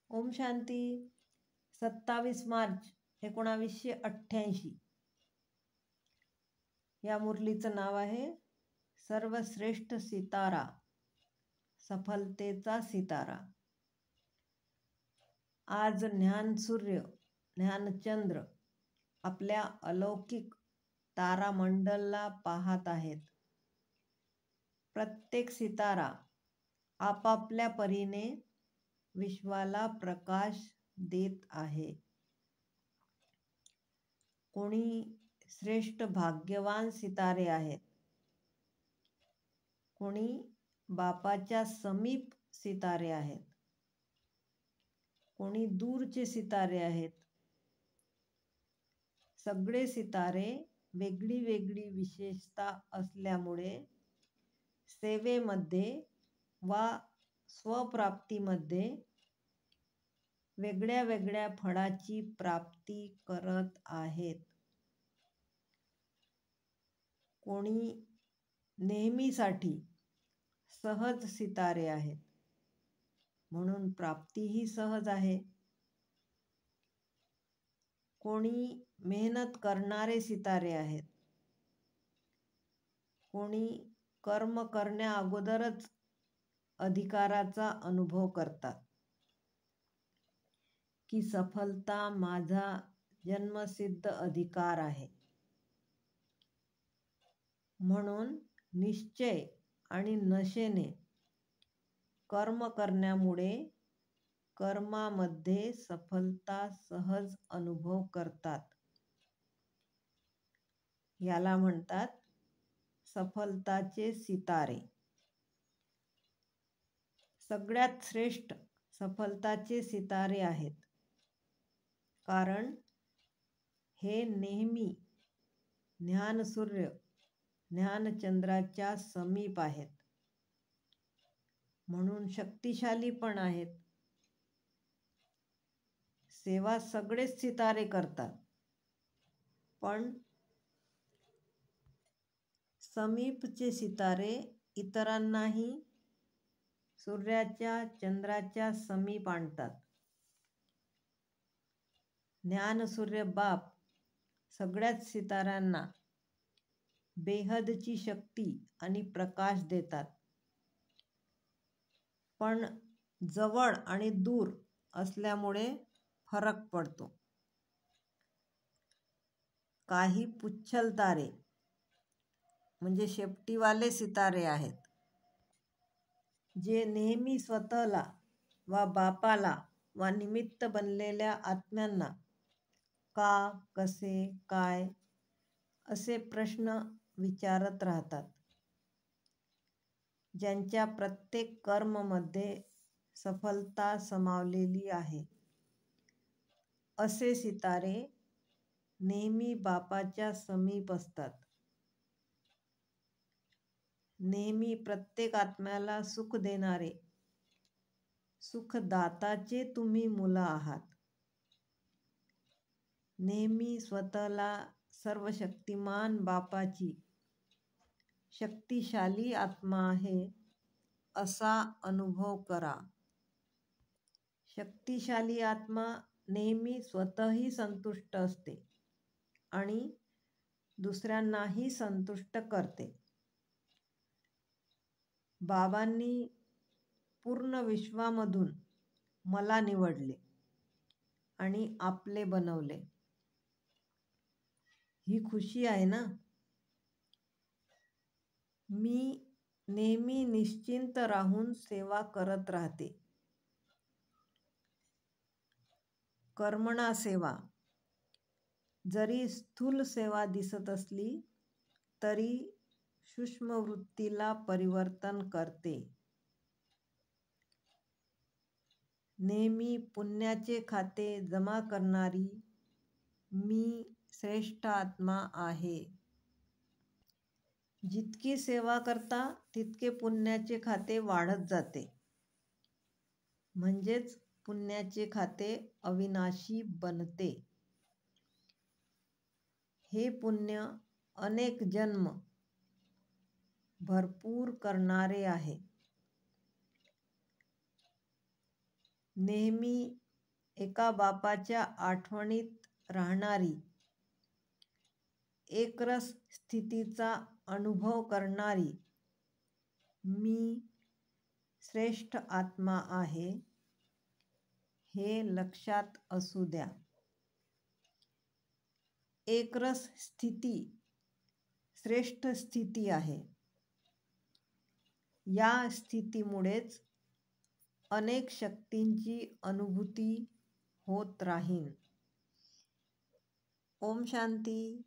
ओम शांती. 27 मार्च 1988. या मुरलीचं नाव आहे सर्वश्रेष्ठ सितारा, सफलतेचा सितारा. आज ज्ञानसूर्य, ज्ञानचंद्र आपल्या अलौकिक तारामंडलला पाहत आहेत. प्रत्येक सितारा आपापल्या परीने विश्वाला प्रकाश देत आहे. कोणी श्रेष्ठ भाग्यवान सितारे आहेत, कोणी बापाच्या समीप सितारे आहेत, कोणी दूरचे सितारे आहेत. सगळे सितारे वेगळी वेगळी विशेषता असल्यामुळे सेवेमध्ये वा स्वप्राप्तीमध्ये वेगळ्या वेगळ्या फळाची प्राप्ती करत आहेत. कोणी नेहमीसाठी सहज सितारे आहेत, म्हणून प्राप्तीही सहज आहे. कोणी मेहनत करणारे सितारे आहेत, कोणी कर्म करण्या अगोदरच अधिकाराचा अनुभव करतात की सफलता माझा जन्मसिद्ध अधिकार आहे. म्हणून निश्चय आणि नशेने कर्म करण्यामुळे कर्मामध्ये सफलता सहज अनुभव करतात. याला म्हणतात सफलताचे सितारे. सगळ्यात श्रेष्ठ सफलताचे सितारे आहेत, कारण हे नेहमी ज्ञानसूर्य, ज्ञानचंद्राच्या समीप आहेत, म्हणून शक्तिशाली पण आहेत. सेवा सगळेच सितारे करतात, पण समीपचे सितारे इतरांनाही सूर्याच्या चंद्राच्या समीप आणतात. ज्ञानसूर्य बाप सगळ्याच सिताऱ्यांना बेहदची शक्ती आणि प्रकाश देतात, पण जवळ आणि दूर असल्यामुळे फरक पडतो. काही पुच्छल तारे म्हणजे शेपटीवाले सितारे आहेत, जे नेहमी स्वतःला वा बापाला वा निमित्त बनलेल्या आत्म्यांना का, कसे, काय असे प्रश्न विचारत राहतात. ज्यांच्या प्रत्येक कर्ममध्ये सफलता समावलेली आहे, असे सितारे नेहमी बापाच्या समीप असतात. नेहमी प्रत्येक आत्म्याला सुख देणारे सुखदाताचे तुम्ही मुलं आहात. नेहमी स्वतःला सर्वशक्तिमान बापाची शक्तिशाली आत्मा आहे असा अनुभव करा. शक्तिशाली आत्मा नेहमी स्वतःही संतुष्ट असते आणि दुसऱ्यांनाही संतुष्ट करते. बाबांनी पूर्ण विश्वामधून मला निवडले आणि आपले बनवले. ही खुशी आहे ना. मी नेहमी निश्चिंत राहून सेवा करत राहते. कर्मणा सेवा जरी स्थूल सेवा दिसत असली तरी सूक्ष्म वृत्तीला परिवर्तन करते. नेहमी पुण्याचे खाते जमा करणारी मी श्रेष्ठ आत्मा आहे. जितकी सेवा करता तितके पुण्याचे खाते वाढत जाते, म्हणजेच पुण्याचे खाते अविनाशी बनते. हे पुण्य अनेक जन्म भरपूर करणारे आहे. नेहमी एका बापाच्या आठवणीत राहणारी, एकरस स्थितीचा अनुभव करणारी मी श्रेष्ठ आत्मा आहे, हे लक्षात असू द्या. एकरस स्थिती श्रेष्ठ स्थिती आहे. या स्थितीमुळेच अनेक शक्तींची अनुभूती होत राहील. ओम शांती.